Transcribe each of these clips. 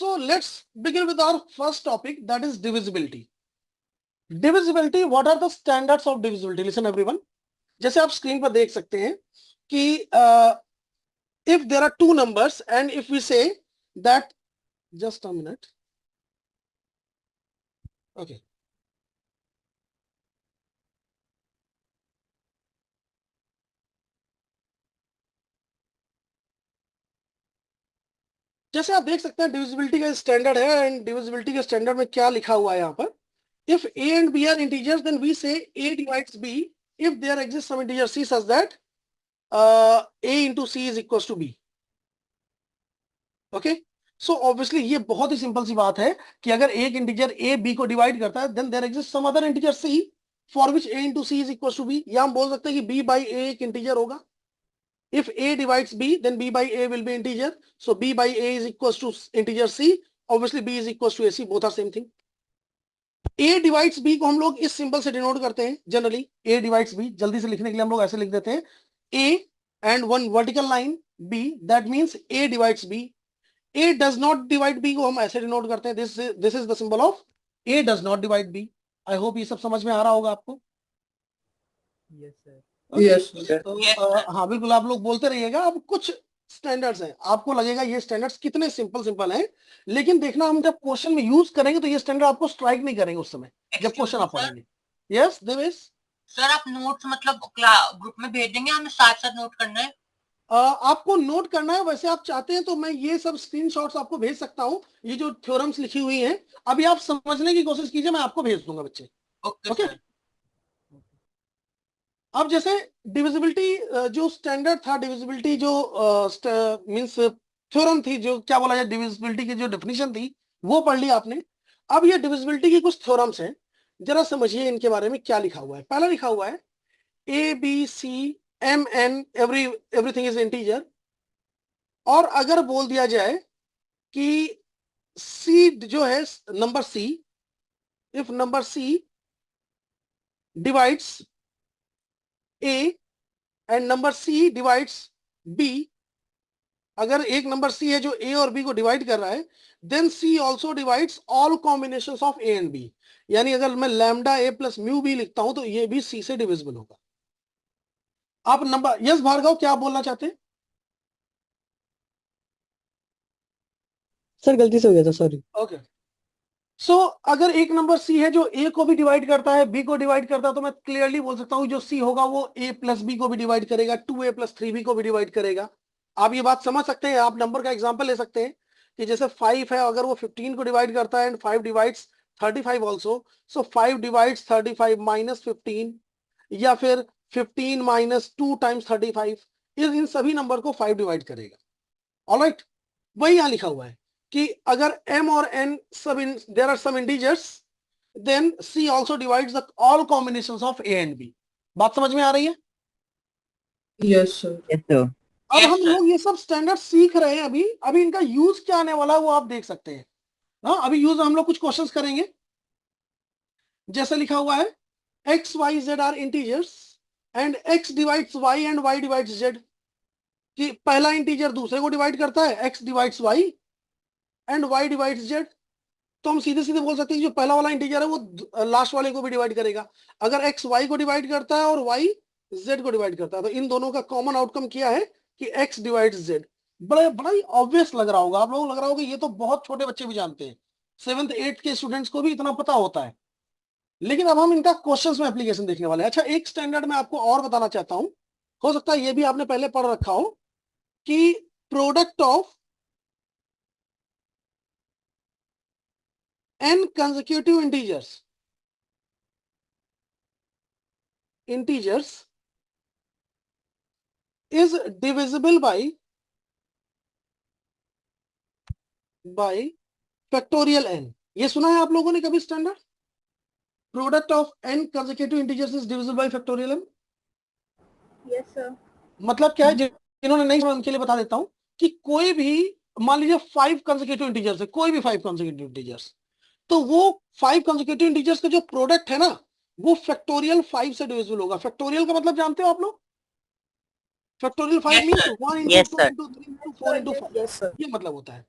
So let's begin with our first topic, that is divisibility. Divisibility, what are the standards of divisibility? Listen everyone. जैसे आप screen पर देख सकते हैं कि if there are two numbers and if we say that, just a minute, okay. जैसे आप देख सकते हैं डिविजिबिलिटी का स्टैंडर्ड है एंड डिविजिबिलिटी के स्टैंडर्ड में क्या लिखा हुआ है यहाँ पर, if a and b are integers then we say a divides b if there exists some integer c such that a into c is equals to b. Okay, so obviously ये बहुत ही simple सी बात है कि अगर एक integer a b को divide करता है then there exist some other integer c for which a into c is equals to b, या हम बोल सकते हैं कि b by a एक इंटीजर होगा. If a divides b, then b by a will be integer. So b by a is equals to integer c. Obviously b is equals to ac. Both are same thing. a divides b को हम लोग इस symbol से denote करते हैं generally. a divides b जल्दी से लिखने के लिए हम लोग ऐसे लिख देते हैं a and one vertical line b. That means a divides b. a does not divide b को हम ऐसे डिनोट करते हैं. This is the symbol of a does not divide b. I hope ये सब समझ में आ रहा होगा आपको. Yes sir. Yes, तो हाँ बिल्कुल आप लोग बोलते रहिएगा. अब कुछ स्टैंडर्ड्स हैं, आपको लगेगा ये स्टैंडर्ड्स कितने सिंपल हैं, लेकिन देखना हम जब क्वेश्चन में यूज करेंगे तो ये स्टैंडर्ड आपको स्ट्राइक नहीं करेंगे उस समय जब क्वेश्चन आप पढ़ेंगे. यस देवेश सर, आप नोट्स मतलब ग्रुप में भेज देंगे, हमें साथ साथ नोट करना है. आपको नोट करना है. वैसे आप चाहते हैं तो मैं ये सब स्क्रीनशॉट्स आपको भेज सकता हूँ. ये जो थ्योरम्स लिखी हुई हैं अभी आप समझने की कोशिश कीजिए, मैं आपको भेज दूंगा बच्चे. ओके. अब जैसे डिविजिबिलिटी जो स्टैंडर्ड था, डिविजिबिलिटी जो मींस थ्योरम थी, जो क्या बोला जाए डिविजिबिलिटी की जो डेफिनेशन थी वो पढ़ ली आपने. अब ये डिविजिबिलिटी की कुछ थ्योरम्स हैं, जरा समझिए इनके बारे में क्या लिखा हुआ है. पहला लिखा हुआ है A B C M N everything is integer. और अगर बोल दिया जाए कि सी जो है number C, if number C divides A and number C divides B, अगर एक नंबर C है जो A और B को डिवाइड कर रहा है then C also divides all combinations of A and B. यानी अगर मैं lambda A plus mu B लिखता हूं तो ये भी C से डिविजिबल होगा. आप नंबर यस भार्गव क्या आप बोलना चाहते हैं? सर गलती से हो गया था, सॉरी. ओके, सो अगर एक नंबर C है जो A को भी डिवाइड करता है B को डिवाइड करता है तो मैं क्लियरली बोल सकता हूं जो C होगा वो A प्लस B को भी डिवाइड करेगा, 2A प्लस 3B को भी डिवाइड करेगा. आप ये बात समझ सकते हैं. आप नंबर का एग्जांपल ले सकते हैं कि जैसे 5 है, अगर वो 15 को डिवाइड करता है and 5 divides 35 also, so 5 divides 35 minus 15, या फिर 15 माइनस 2 टाइम्स 35, इन सभी नंबर को 5 डिवाइड करेगा. ऑलराइट, वही यहां लिखा हुआ है कि अगर m और n सब there are some integers then c also divides the all combinations of a and b. बात समझ में आ रही है? Yes sir. Yes sir. अब हम लोग ये सब स्टैंडर्ड सीख रहे हैं. अभी इनका यूज क्या आने वाला है वो आप देख सकते हैं. हाँ, अभी यूज हम लोग कुछ क्वेश्चंस करेंगे. जैसे लिखा हुआ है x y z are integers and x divides y and y divides z, कि पहला इंटीजर दूसरे को डिवाइड करता है, x divides y and y divides z. तो हम सीधे सीधे बोल सकते हैं जो पहला वाला इंटीजर है वो लास्ट वाले को भी डिवाइड करेगा. अगर x y को डिवाइड करता है और y z को डिवाइड करता है तो इन दोनों का कॉमन आउटकम क्या है कि x डिवाइड्स z. बड़ा ही ऑब्वियस लग रहा होगा आप लोगों को, लग रहा होगा ये तो बहुत छोटे बच्चे भी जानते हैं, 7th 8th के स्टूडेंट्स को भी इतना पता होता है. लेकिन अब हम इनका क्वेश्चंस में एप्लीकेशन देखने वाले हैं. अच्छा, एक स्टैंडर्ड में आपको और बताना चाहता हूं, हो सकता है ये भी आपने पहले पढ़ रखा हो, कि product of n consecutive integers is divisible by factorial n. ये सुना है आप लोगों ने कभी standard? Product of n consecutive integers is divisible by factorial n. Yes sir. मतलब क्या है, जिन्होंने नहीं समझा उनके लिए बता देता हूं कि कोई भी मान लीजिए 5 consecutive integers है, कोई भी 5 consecutive integers, तो वो 5 consecutive integers का जो प्रोडक्ट है ना वो फैक्टोरियल 5 से डिविजिबल होगा. फैक्टोरियल का मतलब जानते हो आप लोग? Factorial 5 means 1 into 2 into 3 into 4 into 5. Yes sir. ये मतलब होता है.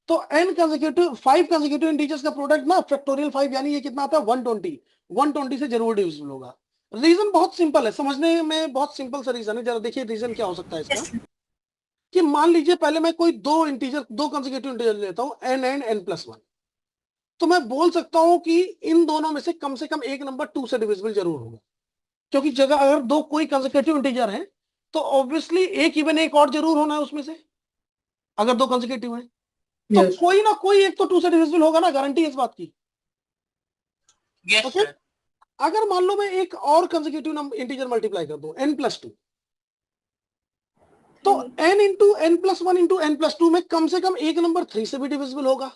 तो n कंसेक्यूटिव 5 कंसेक्यूटिव इंटीजर्स का प्रोडक्ट ना फैक्टोरियल 5 यानी ये कितना आता है 120 120 से जरूर डिविजिबल होगा। रीजन बहुत सिंपल है, समझने में बहुत सिंपल सा रीजन है। जरा देखिए रीजन क्या हो सकता है इसका। Yes, sir. कि मान लीजिए पहले मैं कोई दो कंसेक्यूटिव इंटीजर लेता हूं n एंड n+1, तो मैं बोल सकता हूं कि इन दोनों में से कम एक नंबर 2 से डिविजिबल जरूर होगा, क्योंकि जगह अगर दो कोई कंसेक्यूटिव इंटीजर है तो ऑब्वियसली एक इवन एक और जरूर होना है उसमें से, अगर दो कंसेक्यूटिव है तो Yes. कोई ना कोई एक तो 2 से डिविजिबल होगा ना, गारंटी है इस बात की। Yes, Okay. sir. अगर मान लो मैं एक और कंसेक्यूटिव नंबर इंटीजर मल्टीप्लाई कर दूं n+2, तो n into n+1 into n+2 में कम से कम एक नंबर 3 से भी डिविजिबल होगा,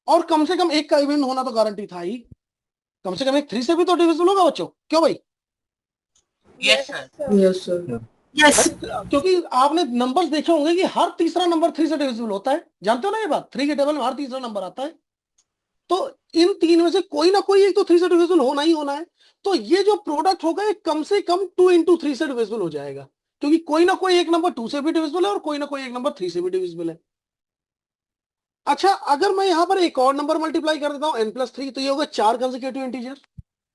और कम से कम एक का इवन होना तो गारंटी था ही, कम से कम एक 3 से भी तो डिविजिबल होगा बच्चों, क्यों भाई? Yes, sir. Yes, sir. Yes. क्योंकि आपने नंबर्स देखे होंगे कि हर तीसरा नंबर 3 से डिविजिबल होता है, जानते हो ना ये बात, 3 के टेबल में हर तीसरा नंबर आता है। तो इन तीन में से कोई ना कोई एक तो 3 से डिविजिबल होना ही होना है। तो ये जो प्रोडक्ट होगा ये कम से कम 2 इंटू 3 से डिविजिबल हो जाएगा, क्योंकि कोई ना कोई एक नंबर 2 से भी डिविजिबल है और कोई ना कोई एक नंबर 3 से भी डिविजिबल है। अच्छा, अगर मैं यहां पर एक और नंबर मल्टीप्लाई कर देता हूं n+3, तो ये होगा 4 consecutive integer,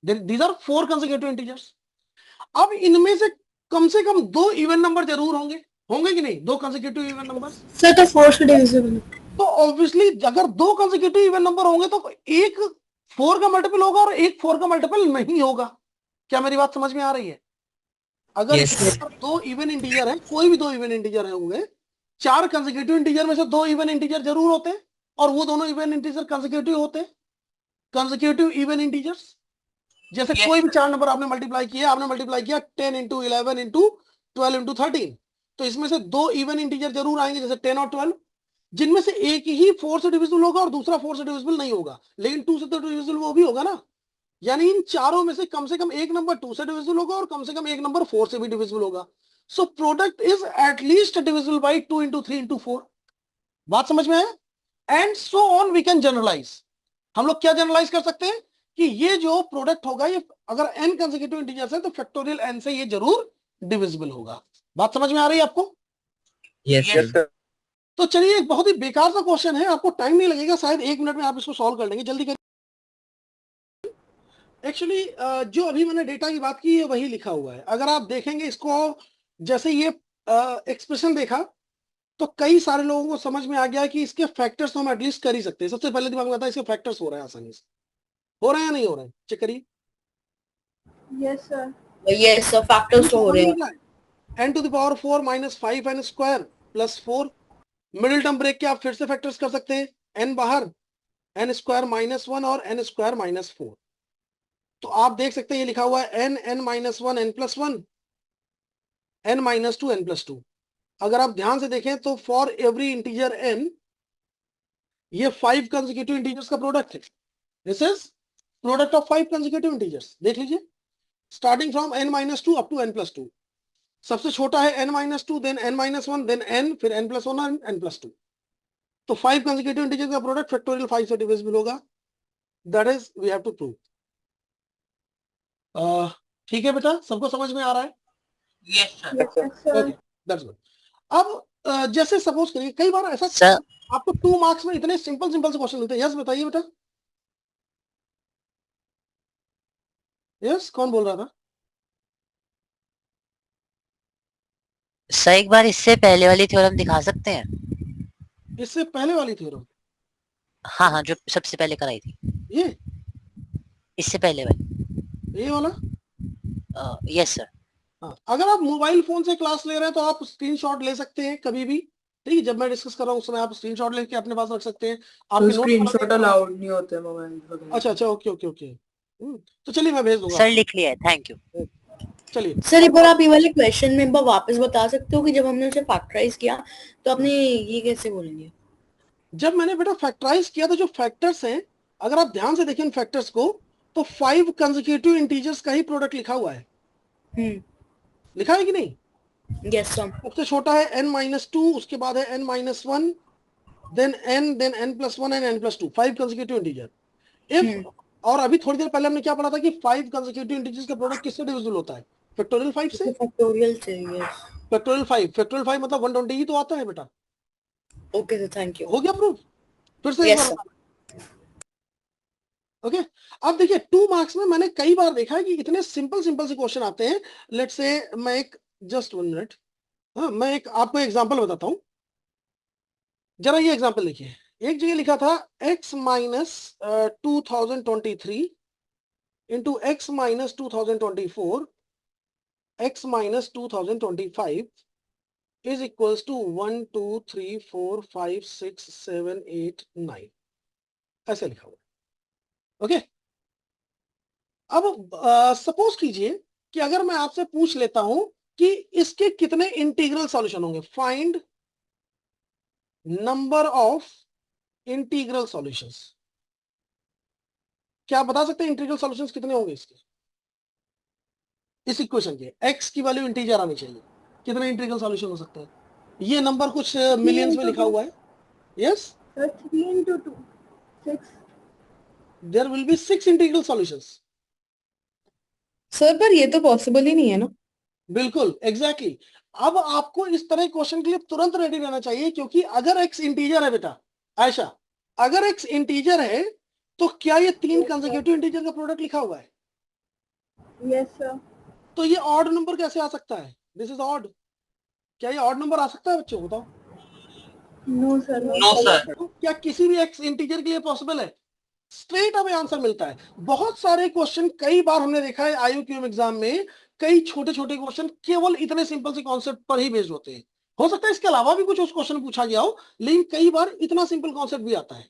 these are 4 consecutive integers. अब इनमें से कम 2 इवन नंबर जरूर होंगे, होंगे कि नहीं? 2 कंसेक्यूटिव इवन नंबर, सर तो 4 से डिविजिबल। तो ऑब्वियसली अगर 2 कंसेक्यूटिव इवन नंबर होंगे तो एक 4 का मल्टीपल होगा और एक 4 का मल्टीपल नहीं होगा। क्या मेरी बात समझ में आ रही है? अगर Yes. दो इवन इंटीजर है, कोई भी दो इवन इंटीजर होंगे, 4 कंसेक्यूटिव इंटीजर में से 2 इवन इंटीजर जरूर होते हैं, और वो दोनों इवन इंटीजर कंसेक्यूटिव होते हैं, कंसेक्यूटिव इवन इंटीजर्स। जैसे Yes, कोई भी sir. 4 नंबर आपने मल्टीप्लाई किया 10 इंटू 11 इंटू 12 इंटू 13, तो इसमें से 2 इवन इंटीजर जरूर आएंगे, जैसे 10 और 12, जिनमें से एक ही 4 से डिविजिबल होगा और दूसरा 4 से डिविजिबल नहीं होगा, लेकिन 2 से तो डिविजिबल वो भी होगा ना। यानी इन चारों में से कम एक नंबर 2 से डिविजिबल होगा और कम से कम एक नंबर 4 से भी डिविजिबल होगा। So product is at least divisible by 2 into 3 into 4। बात समझ में आया? And so on we can generalise. हम लोग क्या जनरलाइज कर सकते हैं कि ये जो प्रोडक्ट होगा, ये अगर n कंसेक्यूटिव इंटीजर्स है तो फैक्टोरियल n से ये जरूर डिविजिबल होगा। बात समझ में आ रही है आपको? Yes, sir. तो चलिए, एक बहुत ही बेकार सा क्वेश्चन है, आपको टाइम नहीं लगेगा, शायद 1 मिनट में आप इसको सॉल्व कर लेंगे, जल्दी करिए। एक्चुअली जो अभी मैंने डेटा की बात की है वही लिखा हुआ है। अगर आप देखेंगे इसको, जैसे ये एक्सप्रेशन देखा तो कई सारे लोगों को समझ में आ गया कि इसके फैक्टर्स तो हम एटलीस्ट कर ही सकते हैं। सबसे पहले दिमाग में आता है इसके फैक्टर्स हो रहे हैं आसानी से, हो रहे हैं या नहीं हो रहे हैं, चेक करिए। Yes sir. Yes, sir. Factors तो हो रहे हैं. n⁴ - 5n² + 4, middle term break के आप फिर से फैक्टर्स कर सकते हैं, n बाहर, n² - 1 और n² - 4। तो आप देख सकते हैं ये लिखा हुआ है n, n - 1, n+1, n - 2, n+2। अगर आप ध्यान से देखें तो फॉर एवरी इंटीजर n, ये 5 कंसेक्यूटिव इंटीजर्स का प्रोडक्ट है। This is product of 5 consecutive integers. देख लीजिए, starting from n - 2 up to n+2। सबसे छोटा है n - 2, then n - 1, then n, फिर n+1 और n+2। तो 5 कंसेक्यूटिव इंटीजर्स का प्रोडक्ट फैक्टोरियल 5 से डिविजिबल होगा। That is we have to prove. ठीक है बेटा, सबको समझ में आ रहा है? Yes, sir. Yes sir. Okay, that's good. अब जैसे सपोज करिए, कई बार ऐसा सर आपको 2 मार्क्स में इतने सिंपल से क्वेश्चन मिलते हैं। यस बताइए बेटा। यस, कौन बोल रहा था? सर एक बार इससे पहले वाली थ्योरम दिखा सकते हैं? इससे पहले वाली थ्योरम? हाँ हाँ, जो सबसे पहले कराई थी, ये इससे पहले वाली। ये वाला? Yes sir. हाँ, अगर आप मोबाइल फोन से क्लास ले रहे हैं तो आप स्क्रीनशॉट ले सकते हैं कभी भी, ठीक है? जब मैं डिस्कस कर रहा हूँ उस समय आप स्क्रीनशॉट लेके अपने पास रख सकते हैं। तो आपके स्क्रीनशॉट अलाउड नहीं होते मोबाइल वगैरह. अच्छा, ओके ओके ओके। तो चलिए मैं भेज दूंगा सर आपको। लिख लिया है, थैंक यू। चलिए, सर एक बार आप ये वाले क्वेश्चन में एक बार वापस बता सकते हो कि जब हमने उसे फैक्टराइज किया तो आपने ये कैसे बोलेंगे? जब मैंने बेटा फैक्टराइज किया तो जो फैक्टर्स हैं, अगर आप ध्यान से देखें इन फैक्टर्स को, तो 5 कंसेक्यूटिव इंटीजर्स का ही प्रोडक्ट लिखा हुआ है। लिखा है कि नहीं? Yes sir. सबसे छोटा है n - 2, उसके बाद है n - 1, then n+1 and n+2, 5 consecutive integer. If और अभी थोड़ी देर पहले हमने क्या पढ़ा था कि 5 कंसेक्यूटिव इंटीजर्स का प्रोडक्ट किससे डिविजिबल होता है? फैक्टोरियल 5 से। फैक्टोरियल से, यस। फैक्टोरियल 5 मतलब 120 ही तो आता है बेटा। Okay sir, thank you. हो गया प्रूफ? फिर से एक यस बार सर। बताना। ओके, अब देखिए 2 मार्क्स में मैंने कई बार देखा है कि इतने सिंपल सिंपल से क्वेश्चन आते हैं। लेट्स से मैं एक जस्ट 1 मिनट, हाँ मैं एक आपको एग्जांपल बताता हूं। जरा ये एग्जांपल देखिए, एक जगह लिखा था x minus 2023 into X minus 2024 x minus 2025 is equals to 1 2 3 4 5 6 7 8 9, ऐसे लिखा हुआ। ओके, अब सपोज कीजिए कि अगर मैं आपसे पूछ लेता हूं कि इसके कितने इंटीग्रल सॉल्यूशन होंगे, find number of integral solutions. क्या आप बता सकते हैं इंटीग्रल सॉल्यूशंस कितने होंगे इसके, इस इक्वेशन के? x की वैल्यू इंटीजर आनी चाहिए, कितने इंटीग्रल सॉल्यूशन हो सकते हैं? ये नंबर कुछ मिलियंस में लिखा हुआ है। Yes, Sir, 3 into 2, 6. There will be 6 integral solutions. Sir पर ये तो पॉसिबल ही नहीं है ना। बिल्कुल एग्जैक्टली exactly. अब आपको इस तरह क्वेश्चन के लिए तुरंत रेडी रहना चाहिए, क्योंकि अगर x इंटीजर है बेटा आयशा, अगर x इंटीजर है तो क्या ये 3 कंसेक्यूटिव इंटीजर का प्रोडक्ट लिखा हुआ है? Yes, sir. तो ये ऑड नंबर कैसे आ सकता है? This is odd. क्या ये ऑड नंबर आ सकता है बच्चों, बताओ? No, sir. No sir. तो क्या किसी भी x इंटीजर के लिए पॉसिबल है? स्ट्रेट अवे आंसर मिलता है। बहुत सारे क्वेश्चन कई बार हमने देखा है IUQM एग्जाम में, कई छोटे छोटे क्वेश्चन केवल इतने सिंपल से कॉन्सेप्ट पर ही बेस्ड होते हैं। हो सकता है इसके अलावा भी कुछ उस क्वेश्चन पूछा गया हो, लेकिन कई बार इतना सिंपल कॉन्सेप्ट भी आता है।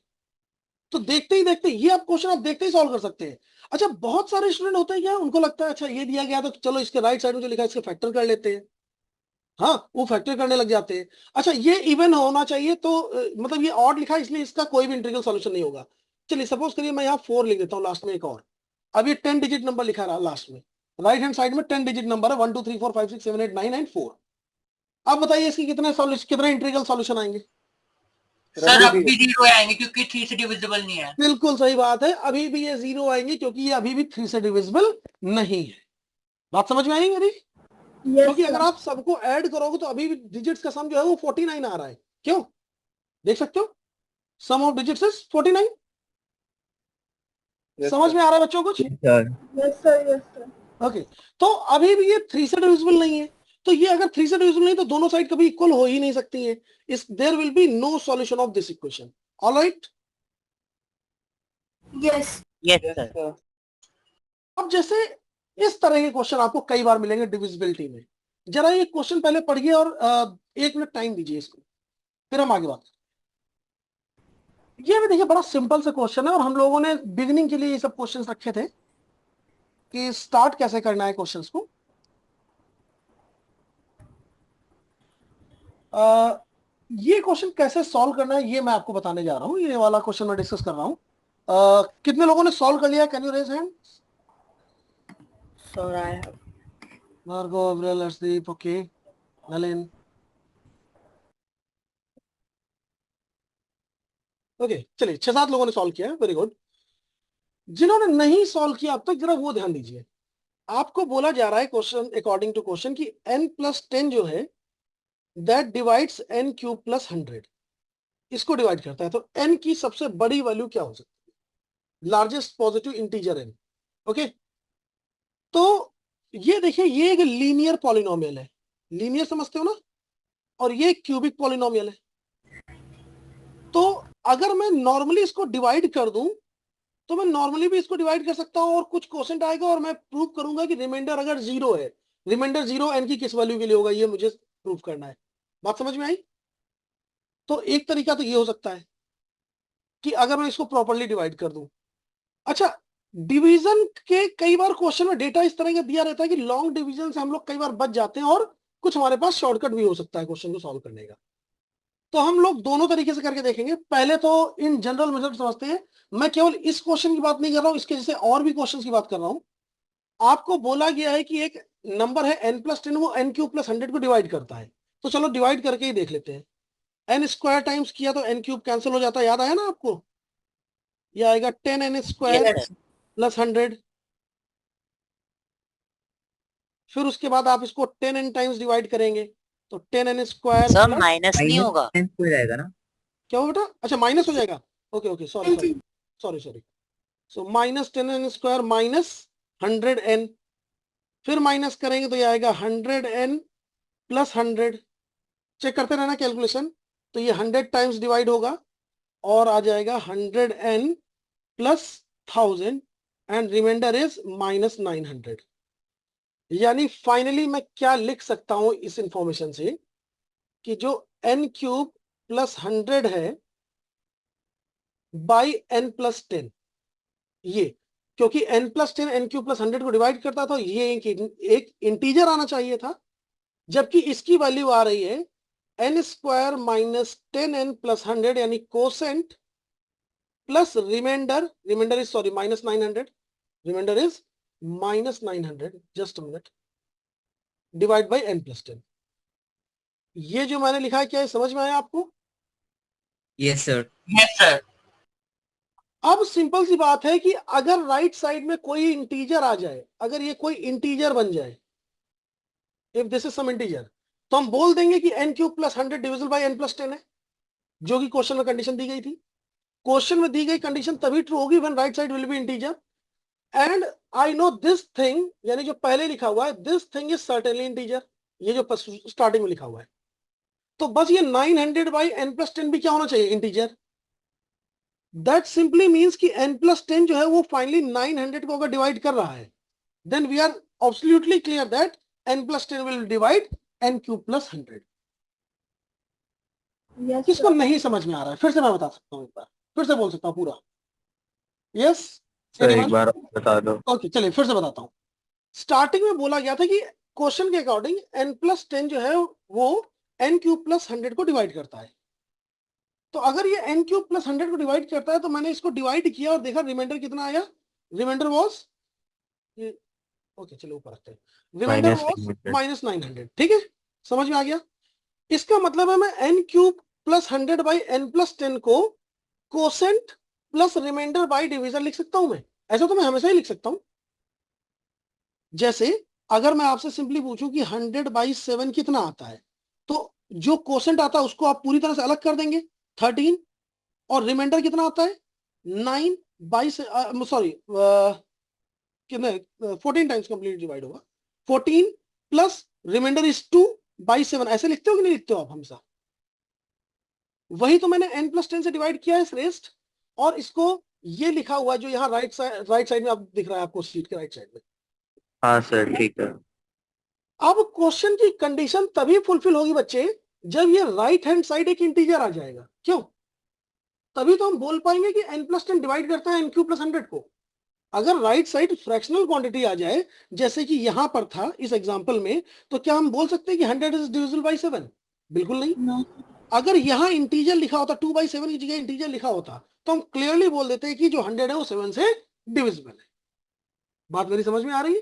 तो देखते ही देखते ये आप क्वेश्चन आप देखते ही सॉल्व कर सकते हैं। अच्छा, बहुत सारे स्टूडेंट होते हैं क्या, उनको लगता है अच्छा ये दिया गया तो चलो इसके राइट साइड में जो लिखा है इसके फैक्टर कर लेते हैं, हाँ वो फैक्टर करने लग जाते हैं। अच्छा, ये इवन होना चाहिए तो मतलब ये ऑड लिखा है इसलिए इसका कोई भी इंटीग्रल सॉल्यूशन नहीं होगा। चलिए सपोज करिए मैं यहाँ 4 लिख देता हूँ लास्ट में एक और। अब ये 10 डिजिट नंबर लिखा रहा लास्ट में, राइट हैंड साइड में 10 डिजिट नंबर है, 1 2 3 4 5 6 7 8 9 एंड 4। अब बताइए इसके कितने सॉल्यूशन, कितने इंटीग्रल सॉल्यूशन आएंगे? सर अब भी 0 आएंगे क्योंकि 3 से डिविजिबल नहीं है। बिल्कुल सही बात है, अभी भी ये 0 आएंगे क्योंकि ये अभी भी 3 से डिविजिबल नहीं है। बात समझ में आई मेरी? Yes, क्योंकि sir. अगर आप सबको ऐड करोगे तो अभी भी डिजिट्स का सम जो है वो 49 आ रहा है। क्यों? देख सकते हो, सम ऑफ डिजिट्स इज 49। समझ में आ रहा है बच्चों कुछ? Yes, sir. Yes, sir. Okay, तो अभी भी ये 3 से डिविजिबल नहीं है, तो ये अगर 3 से डिविजिबल नहीं तो दोनों साइड कभी इक्वल हो ही नहीं सकती है। इस there will be no solution of this equation. Alright, Yes. Yes sir. अब जैसे इस तरह के क्वेश्चन आपको कई बार मिलेंगे डिविजिबिलिटी में। जरा ये क्वेश्चन पहले पढ़िए और 1 मिनट टाइम दीजिए इसको, फिर हम आगे बात करें। ये भी देखिए बड़ा सिंपल सा क्वेश्चन है और हम लोगों ने बिगिनिंग के लिए ये सब क्वेश्चंस रखे थे कि स्टार्ट कैसे करना है क्वेश्चंस को। ये क्वेश्चन कैसे सॉल्व करना है ये मैं आपको बताने जा रहा हूँ। ये वाला क्वेश्चन मैं डिस्कस कर रहा हूँ। कितने लोगों ने सॉल्व कर लिया? Can you raise hand? Sir I have. Bhargav, अब्रेल, अर्शदीप, ओके, नलिन, ओके। चलिए 6-7 लोगों ने सॉल्व किया है, वेरी गुड। जिन्होंने नहीं सॉल्व किया अब तक जरा वो ध्यान दीजिए। आपको बोला जा रहा है क्वेश्चन अकॉर्डिंग टू क्वेश्चन कि n+10 जो है that divides n cube plus 100, इसको डिवाइड करता है। तो n की सबसे बड़ी वैल्यू क्या हो सकती है? Largest positive integer n। Okay, तो ये देखिए ये एक लीनियर पॉलिनोमियल है, लीनियर समझते हो ना, और ये क्यूबिक पॉलिनोमियल है। तो अगर मैं नॉर्मली इसको डिवाइड कर दूं तो मैं नॉर्मली भी इसको डिवाइड कर सकता हूं और कुछ क्वेश्चन आएगा और मैं प्रूव करूंगा कि रिमाइंडर अगर 0 है, रिमाइंडर 0 n की किस वैल्यू के लिए होगा ये मुझे प्रूव करना है। बात समझ में आई? तो एक तरीका तो ये हो सकता है कि अगर मैं इसको प्रॉपर्ली डिवाइड कर दूं। अच्छा, डिवीजन के कई बार क्वेश्चन में डेटा इस तरह का दिया रहता है कि लॉन्ग डिवीजन से हम लोग कई बार बच जाते हैं और कुछ हमारे पास शॉर्टकट भी हो सकता है क्वेश्चन को सॉल्व करने का। तो हम लोग दोनों तरीके से करके देखेंगे। पहले तो इन जनरल मेथड समझते हैं। मैं केवल इस क्वेश्चन की बात नहीं कर रहा हूं, इसके जैसे और भी क्वेश्चन की बात कर रहा हूं। आपको बोला गया है कि एक नंबर है n+10, वो n क्यूब प्लस 100 को डिवाइड करता है। तो चलो डिवाइड करके ही देख लेते हैं। n स्क्वायर टाइम्स किया तो n क्यूब कैंसिल हो जाता है, याद आया ना आपको? यह आएगा 10n स्क्वायर यस प्लस 100। फिर उसके बाद आप इसको 10n टाइम्स डिवाइड करेंगे तो 10n square sir plus minus नहीं होगा? हो जाएगा ना? क्या हो बेटा? अच्छा माइनस हो जाएगा, okay okay sorry sorry sorry sorry. So minus 10n square minus 100n, फिर माइनस करेंगे तो ये आएगा 100n प्लस 100। चेक करते रहना कैलकुलेशन, तो ये 100 टाइम्स डिवाइड होगा और आ जाएगा 100n plus 1000 and remainder is minus 900। यानी फाइनली मैं क्या लिख सकता हूं इस इंफॉर्मेशन से कि जो n क्यूब प्लस 100 है बाई n प्लस 10, ये क्योंकि n plus 10 n cube plus 100 को डिवाइड करता था, ये एक इंटीजर आना चाहिए था, जबकि इसकी वैल्यू आ रही है n square minus 10n plus 100 यानी quotient plus remainder, remainder is sorry minus 900, remainder is minus 900, just minute, divide by n plus 10। ये जो मैंने लिखा है क्या ये समझ में आया आपको? Yes sir. Yes sir. अब सिंपल सी बात है कि अगर राइट साइड में कोई इंटीजर आ जाए, अगर ये कोई इंटीजर बन जाए, if this is some integer, तो हम बोल देंगे कि n cube plus 100 divisible by n plus 10 है, जो कि क्वेश्चन में कंडीशन दी गई थी। क्वेश्चन में दी गई कंडीशन तभी ट्रू होगी when right side will be integer and I know this thing, यानी जो पहले लिखा हुआ है this thing is certainly integer, ये जो स्टार्टिंग में लिखा हुआ है, तो बस ये 900 बाई n प्लस 10 भी क्या होना चाहिए? इंटीजर। दैट सिंपली मीन्स कि n प्लस 10 जो है वो फाइनली 900 को अगर डिवाइड कर रहा है, then we are absolutely clear that n plus 10 will divide n cube plus 100। Yes, किसको sir. नहीं समझ में आ रहा है? फिर से मैं बता सकता हूं, एक बार फिर से बोल सकता हूं पूरा। यस सर एक बार बता दो। ओके चलिए फिर से बताता हूं। स्टार्टिंग में बोला गया था कि क्वेश्चन के अकॉर्डिंग n प्लस 10 जो है वो n क्यूब प्लस 100 को डिवाइड करता है। तो अगर ये n क्यूब प्लस 100 को डिवाइड करता है तो मैंने इसको डिवाइड किया और देखा रिमाइंडर कितना आया। रिमाइंडर वॉज ओके चलो ऊपर रखते हैं, रिमाइंडर वॉज माइनस 900। ठीक है, समझ में आ गया? इसका मतलब है मैं n cube plus 100 by n plus 10 को quotient plus remainder by division लिख सकता हूं मैं। ऐसा तो मैं हमेशा ही लिख सकता हूं। जैसे अगर मैं आपसे सिंपली पूछूं कि 100 बाई 7 कितना आता है, तो जो कोसेंट आता है उसको आप पूरी तरह से अलग कर देंगे 13, और रिमाइंडर कितना आता है 9 बाई सॉरी कितने 14 टाइम्स कंप्लीट डिवाइड होगा, 14 प्लस रिमाइंडर इज 2 बाई 7। ऐसे लिखते हो कि नहीं लिखते हो आप हमेशा? वही तो मैंने n प्लस 10 से डिवाइड किया है इस रेस्ट, और इसको ये लिखा हुआ जो यहाँ राइट साइड में आप दिख रहा है आपको शीट के राइट साइड में। हाँ सर ठीक है। अब क्वेश्चन की कंडीशन तभी फुलफिल होगी बच्चे जब ये राइट हैंड साइड एक इंटीजर आ जाएगा। क्यों? तभी तो हम बोल पाएंगे कि n प्लस 10 डिवाइड करता है n क्यूब प्लस 100 को। अगर राइट साइड फ्रैक्शनल क्वांटिटी आ जाए जैसे कि यहां पर था इस एग्जांपल में, तो क्या हम बोल सकते हैं कि 100 इज डिविजिबल बाय 7? बिल्कुल नहीं। No. अगर यहां इंटीजर लिखा होता 2 बाई 7 की जगह इंटीजर लिखा होता तो हम क्लियरली बोल देते हैं कि जो 100 है वो 7 से डिविजिबल है। बात मेरी समझ में आ रही है?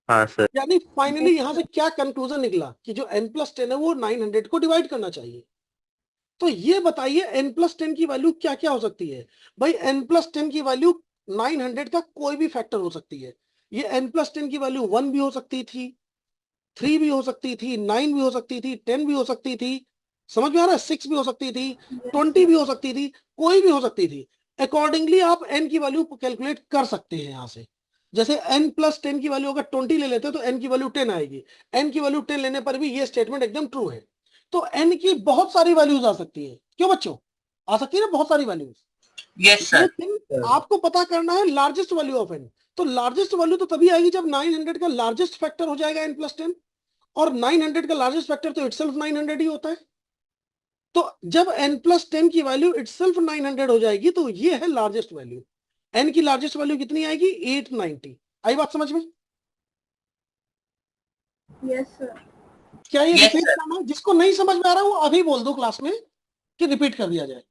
हाँ सर। यानी फाइनली यहां से क्या कंक्लूजन निकला कि जो n प्लस 10 है वो 900 को डिवाइड करना चाहिए। तो ये बताइए n प्लस 10 की वैल्यू क्या क्या हो सकती है? भाई n प्लस 10 की वैल्यू 900 का कोई भी फैक्टर हो सकती है। ये n प्लस 10 की वैल्यू 1 भी हो सकती थी, 3 भी हो सकती थी, 9 भी हो सकती थी, 10 भी हो सकती थी, समझ में आ रहा है? 6 भी हो सकती थी, 20 भी हो सकती थी, कोई भी हो सकती थी। अकॉर्डिंगली आप n की वैल्यू कैलकुलेट कर सकते हैं यहां से। जैसे n प्लस 10 की वैल्यू अगर 20 ले लेते हैं तो n की वैल्यू 10 आएगी। n की वैल्यू 10 लेने पर भी ये स्टेटमेंट एकदम ट्रू है। तो n की बहुत सारी वैल्यूज आ सकती है। क्यों बच्चों? आ सकती है ना बहुत सारी वैल्यूज। Yes sir. लेकिन आपको पता करना है लार्जेस्ट वैल्यू ऑफ n। तो लार्जेस्ट वैल्यू तो तभी आएगी जब 900 का लार्जेस्ट फैक्टर हो जाएगा n प्लस 10, और 900 का लार्जेस्ट फैक्टर तो इटसेल्फ 900 ही होता है। तो जब n प्लस 10 की वैल्यू इटसेल्फ 900 हो जाएगी तो ये है लार्जेस्ट वैल्यू। n की लार्जेस्ट वैल्यू कितनी आएगी? 890। आई बात समझ में? Yes, sir. क्या ये Yes, रिपीट sir. करना है? जिसको नहीं समझ में आ रहा वो अभी बोल दो क्लास में कि रिपीट कर दिया जाए।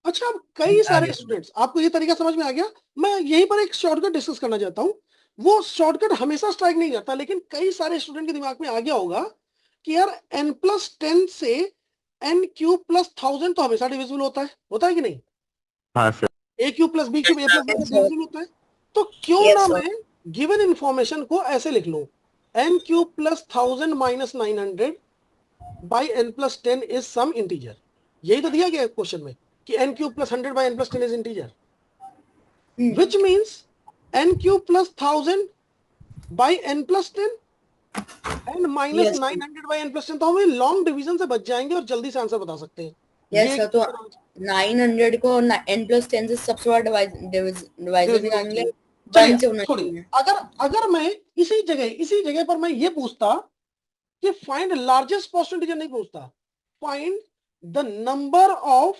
अच्छा, अब कई सारे स्टूडेंट्स, आपको ये तरीका समझ में आ गया। मैं यहीं पर एक शॉर्टकट डिस्कस करना चाहता हूँ। वो शॉर्टकट हमेशा स्ट्राइक नहीं करता, लेकिन कई सारे स्टूडेंट के दिमाग में आ गया होगा कि यार n प्लस 10 से n क्यूब प्लस 1000 तो हमेशा डिविजिबल होता है कि नहीं? हाँ sir. a cube plus b cube a plus b divisible होता है। तो क्यों Yes, ना sir. मैं गिवन इंफॉर्मेशन को ऐसे लिख लूं, n cube plus 1000 minus 900 by n plus 10 is some integer. यही तो दिया गया है क्वेश्चन में कि n cube plus 100 by n plus 10 is integer, which means n cube plus 1000 by n plus 10 and minus Yes. 900 by n plus 10. तो हम long division से बच जाएंगे और जल्दी से आंसर बता सकते हैं. यस ये सर, तो 900 को n+10 से सबसे बड़ा डिवाइजर निकालेंगे, 1 से होना छोड़िए. चाहिए. अगर मैं इसी जगह पर मैं ये पूछता कि फाइंड लार्जेस्ट पॉजिटिव इंटीजर, नहीं पूछता, find the number of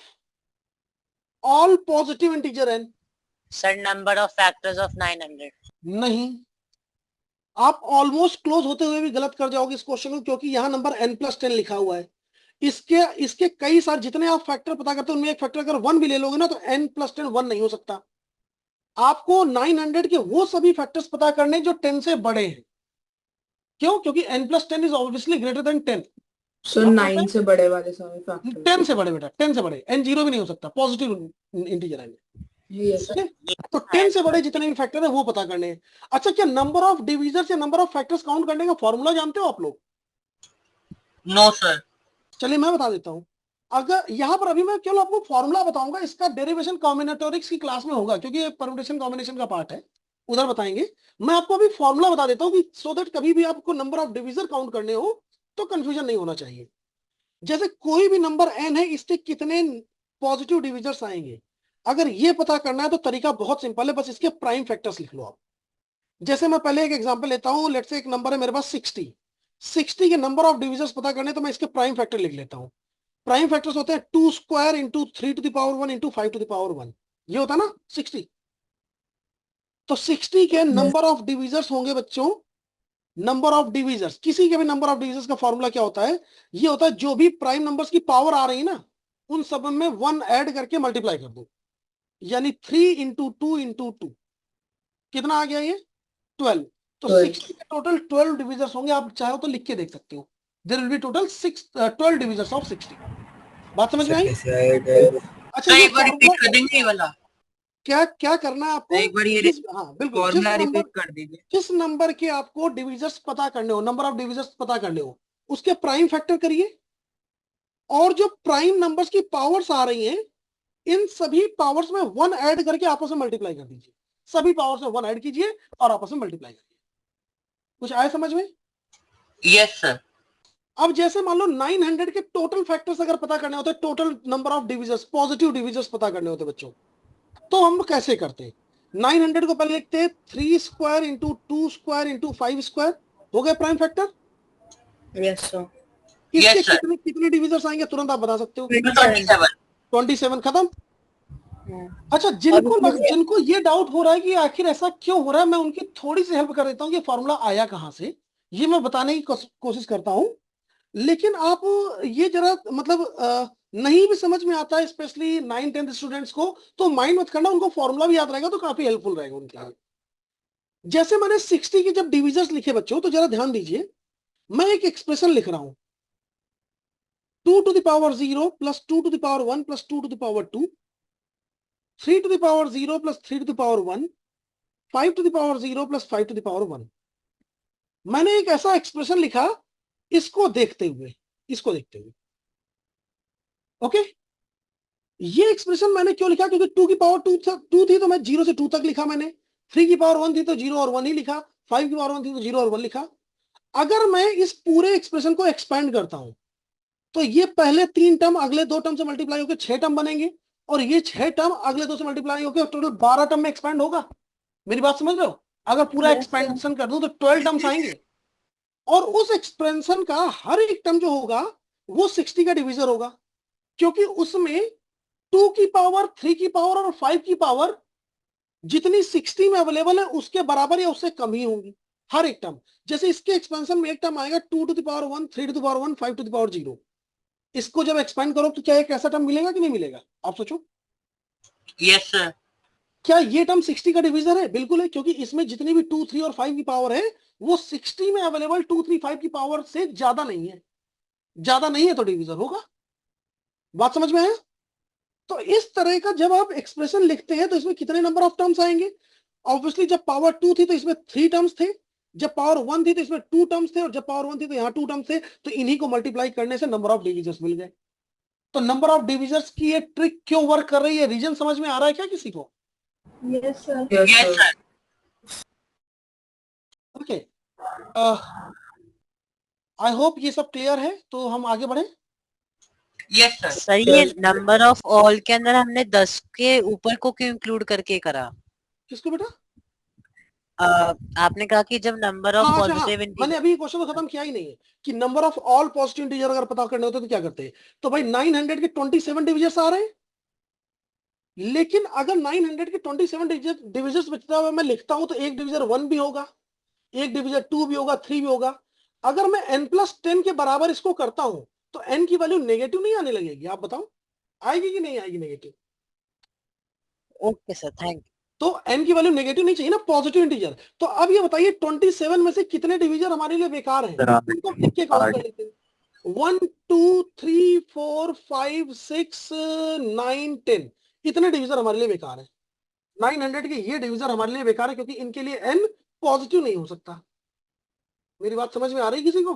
all positive integer n. Sir number of factors of 900. नहीं, आप ऑलमोस्ट क्लोज होते हुए भी गलत कर जाओगे इस क्वेश्चन को, क्योंकि यहां नंबर n+10 लिखा हुआ है. इसके कई सारे जितने आप फैक्टर पता करते हैं उनमें एक फैक्टर अगर 1 भी ले लोगे ना तो n+10 1 नहीं हो सकता. आपको 900 के वो सभी फैक्टर्स पता करने जो 10 से बड़े हैं. क्यों? क्योंकि n+10 is obviously greater than 10. Sir 9 से बड़े वाले सारे फैक्टर. 10 से बड़े बेटा, 10 से बड़े. n0 भी नहीं हो सकता, पॉजिटिव इंटीजर है. Yes sir. तो 10 से बड़े जितने भी फैक्टर है वो पता करने हैं. अच्छा, क्या नंबर ऑफ डिविजर्स या नंबर ऑफ फैक्टर्स काउंट करने का फॉर्मूला जानते हो आप लोग? No sir. चलिए मैं बता देता हूं. अगर यहां पर अभी मैं केवल आपको फॉर्मूला बताऊंगा, इसका डेरिवेशन कॉम्बिनेटोरिक्स की क्लास में होगा, क्योंकि ये परम्यूटेशन कॉम्बिनेशन का पार्ट है, उधर बताएंगे. मैं आपको अभी फॉर्मूला बता देता हूं कि सो दैट कभी भी आपको नंबर ऑफ डिविजर काउंट करने हो तो कंफ्यूजन नहीं होना चाहिए. जैसे कोई भी नंबर n है, इसके कितने पॉजिटिव डिविजर्स आएंगे, अगर ये पता करना है तो तरीका बहुत सिंपल है, बस इसके प्राइम फैक्टर्स लिख लो आप. जैसे मैं पहले एक एग्जांपल लेता हूं. लेट्स से एक नंबर है मेरे पास 60 के नंबर ऑफ डिविजर्स पता करने, तो मैं इसके प्राइम फैक्टर लिख लेता हूं. प्राइम फैक्टर्स होते हैं 2 square into 3 to the power 1 into 5 to the power 1. ये होता है ना 60. तो 60 के नंबर ऑफ डिविजर्स होंगे बच्चों, नंबर ऑफ डिविजर्स, किसी के भी नंबर ऑफ डिविजर्स का फॉर्मूला क्या होता है? ये होता है जो भी प्राइम नंबर्स की पावर आ रही है ना, उन सब में 1 ऐड करके मल्टीप्लाई कर दो. यानी 3 इंटू 2 इंटू 2 कितना आ गया? ये 12. तो 60 के टोटल 12 डिविजर्स होंगे. आप चाहो तो लिख के देख सकते हो. There will be total 12 divisors of 60. बात समझ में आई? अच्छा, सर ये एक बार रिपीट कर देंगे ये वाला. क्या करना है आपको? एक बार ये हाँ बिल्कुल, फॉर्मूला रिपीट कर दीजिए. जिस नंबर के आपको डिविजर्स पता करने हो, नंबर ऑफ डिविजर्स पता करने हो, उसके प्राइम फैक्टर करिए, और जो प्राइम नंबर्स की पावर्स आ रही हैं, इन सभी पावर्स में 1 ऐड करके आपस में मल्टीप्लाई कर दीजिए. सभी पावर्स में 1 ऐड कीजिए और आपस में मल्टीप्लाई करिए. कुछ आया समझ में? Yes sir. अब जैसे मान लो 900 के टोटल फैक्टर्स अगर पता करने होते, total number of divisors, positive divisors पता करने होते बच्चों, तो हम कैसे करते? 900 को पहले लिखते हैं 3 square into 2 square into 5 square. हो गए प्राइम फैक्टर? Yes sir. इसके Yes, sir. कितने डिविजर्स आएंगे तुरंत आप बता सकते हो? 27. 27 खत्म. अच्छा, जिनको ये डाउट हो रहा है कि आखिर ऐसा क्यों हो रहा है, मैं उनकी थोड़ी सी हेल्प कर देता हूँ कि फॉर्मूला आया कहां से, ये मैं बताने की कोशिश करता हूं. लेकिन आप ये जरा मतलब नहीं भी समझ में आता है, स्पेशली 9th-10th स्टूडेंट्स को, तो माइंड मत करना, उनको फॉर्मूला भी याद रहेगा तो काफी हेल्पफुल रहेगा उनके लिए. जैसे मैंने 60 के जब डिविजर्स लिखे बच्चों, तो जरा ध्यान दीजिए, मैं एक एक्सप्रेशन लिख रहा हूं. 2 to the power 0 plus 2 to the power 1 plus 2 to the power 2, 3 to the power 0 plus 3 to the power 1, 5 to the power 0 plus 5 to the power 1. मैंने एक ऐसा एक्सप्रेशन लिखा, इसको देखते हुए. ओके, ये एक्सप्रेशन मैंने क्यों लिखा? क्योंकि 2 की पावर 2 थी तो मैं 0 से 2 तक लिखा मैंने. 3 की पावर 1 थी तो 0 और 1 ही लिखा. 5 की पावर 1 थी तो 0 और 1 लिखा. अगर मैं इस पूरे एक्सप्रेशन को एक्सपेंड करता हूं, तो ये पहले 3 टर्म अगले 2 टर्म से मल्टीप्लाई होकर 6 टर्म बनेंगे, और ये 6 टर्म अगले 2 से मल्टीप्लाई होकर टोटल 12 टर्म में एक्सपेंड होगा. मेरी बात समझ रहे हो? अगर पूरा एक्सपेंशन कर दूं तो 12 टर्म्स आएंगे, और उस एक्सपेंशन का हर एक टर्म जो होगा वो 60 का डिविजर होगा, क्योंकि उसमें 2 की पावर, 3 की पावर और 5 की पावर जितनी 60 में अवेलेबल है उसके बराबर या उससे कम ही होंगी हर एक टर्म. जैसे इसके एक्सपेंशन में एक टर्म आएगा 2 to the power 1, 3 to the power 1, 5 to the power 0. इसको जब एक्सपेंड करो तो क्या एक ऐसा टर्म मिलेगा कि नहीं मिलेगा? आप सोचो. Yes sir. क्या ये टर्म 60 का डिविजर है? बिल्कुल है, क्योंकि इसमें जितनी भी 2, 3 और 5 की पावर है वो 60 में अवेलेबल 2, 3, 5 की पावर से ज्यादा नहीं है. ज्यादा नहीं है तो डिविजर होगा. बात समझ में आया? तो इस तरह का जब आप एक्सप्रेशन लिखते हैं तो इसमें कितने नंबर ऑफ टर्म्स आएंगे? ऑब्वियसली जब पावर 2 थी तो इसमें 3 टर्म्स थे, जब पावर 1 थी तो इसमें 2 टर्म्स थे, और जब पावर 1 थी तो यहाँ 2 टर्म्स थे, तो इन्हीं को मल्टीप्लाई करने से नंबर ऑफ डिविजर्स मिल गए। तो नंबर ऑफ डिविजर्स की ये ट्रिक क्यों वर्क कर रही है, रीजन समझ में आ रहा है क्या किसी को? Yes, sir. Yes, Yes, sir. sir. Okay, I hope ये सब क्लियर है, तो हम आगे बढ़े। Yes, sir. सर ये नंबर ऑफ ऑल के अंदर हमने 10 के ऊपर को क्यों इंक्लूड करके करा? किसको बेटा? आपने कहा कि जब नंबर ऑफ हाँ, अच्छा, हाँ, पॉजिटिव मैंने अभी क्वेश्चन तो खत्म किया ही नहीं है कि number of all positive integer अगर पता करने होते तो क्या करते हैं। तो भाई 900 के 27 डिविजर्स आ रहे हैं, लेकिन अगर 900 के 27 डिविजर्स बचता हुआ मैं लिखता हूं तो एक डिविजर 1 भी होगा, एक डिविजर 2 भी होगा, 3 भी होगा। अगर मैं n+10 के बराबर इसको करता हूं तो n की वैल्यू नेगेटिव नहीं आने लगेगी? आप बताओ, आएगी कि नहीं आएगी negative? Okay sir, thank you. तो n की वैल्यू नेगेटिव नहीं चाहिए ना, पॉजिटिव इंटीजर। तो अब ये बताइए 27 में से कितने डिविजर हमारे लिए बेकार हैं, उनको लिख के काउंट कर लेते हैं। 1 2 3 4 5 6 9 10 इतने डिविजर हमारे लिए बेकार है। 900 के ये डिविजर हमारे लिए बेकार है क्योंकि इनके लिए n पॉजिटिव नहीं हो सकता। मेरी बात समझ में आ रही है किसी को?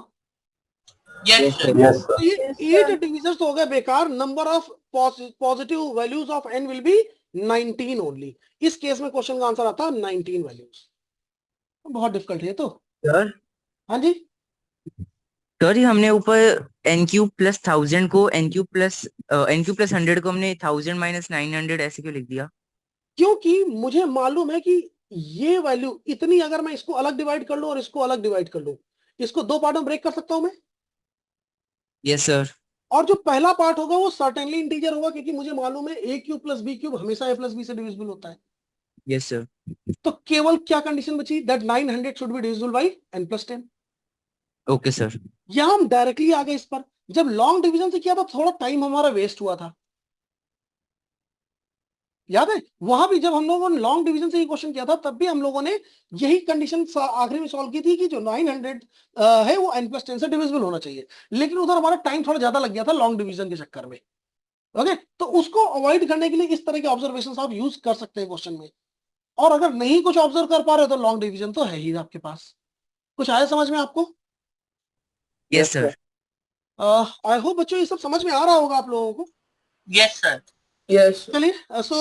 Yes, sir. तो ये Yes, 8 sir. डिविजर्स तो हो गए बेकार। Number of positive values of n will be 19 only. इस केस में क्वेश्चन का आंसर आता है 19 वैल्यूज। बहुत डिफिकल्ट है तो। सर हाँ जी, सर ये हमने ऊपर n³ प्लस 1000 को n³ प्लस 100 को हमने 1000 माइनस 900 ऐसे क्यों लिख दिया? क्योंकि मुझे मालूम है कि ये वैल्यू इतनी, अगर मैं इसको अलग डिवाइड कर लूं और इसको अलग डिवाइड कर लूं, इसको 2 पार्ट में ब्रेक कर सकता हूं मैं। Yes sir. और जो पहला पार्ट होगा वो सर्टेनली इंटीजर होगा क्योंकि मुझे मालूम है a³ प्लस b³ हमेशा a प्लस b से डिविजिबल होता है। Yes sir. तो केवल क्या कंडीशन बची, that 900 should be divisible by n+10। Okay sir. यहां हम डायरेक्टली आ गए इस पर। जब लॉन्ग डिवीजन से किया था थोड़ा टाइम हमारा वेस्ट हुआ था, याद है? वहां भी जब हम लोगों ने लॉन्ग डिवीजन से ये क्वेश्चन किया था तब भी हम लोगों ने यही कंडीशन आखिरी में सॉल्व की थी कि जो 900 है वो n+10 से डिविजिबल होना चाहिए, लेकिन उधर हमारा टाइम थोड़ा ज्यादा लग गया था लॉन्ग डिवीजन के चक्कर में। ओके, तो उसको अवॉइड करने के लिए इस तरह के ऑब्जर्वेशन आप यूज कर सकते हैं क्वेश्चन में। और अगर नहीं कुछ ऑब्जर्व कर पा रहे हो तो लॉन्ग डिवीजन तो है ही आपके पास। कुछ आया समझ में आपको? Yes sir. आई होप बच्चों ये सब समझ में आ रहा होगा आप लोगों को। Yes, sir. Yes, sir. चलिए, सो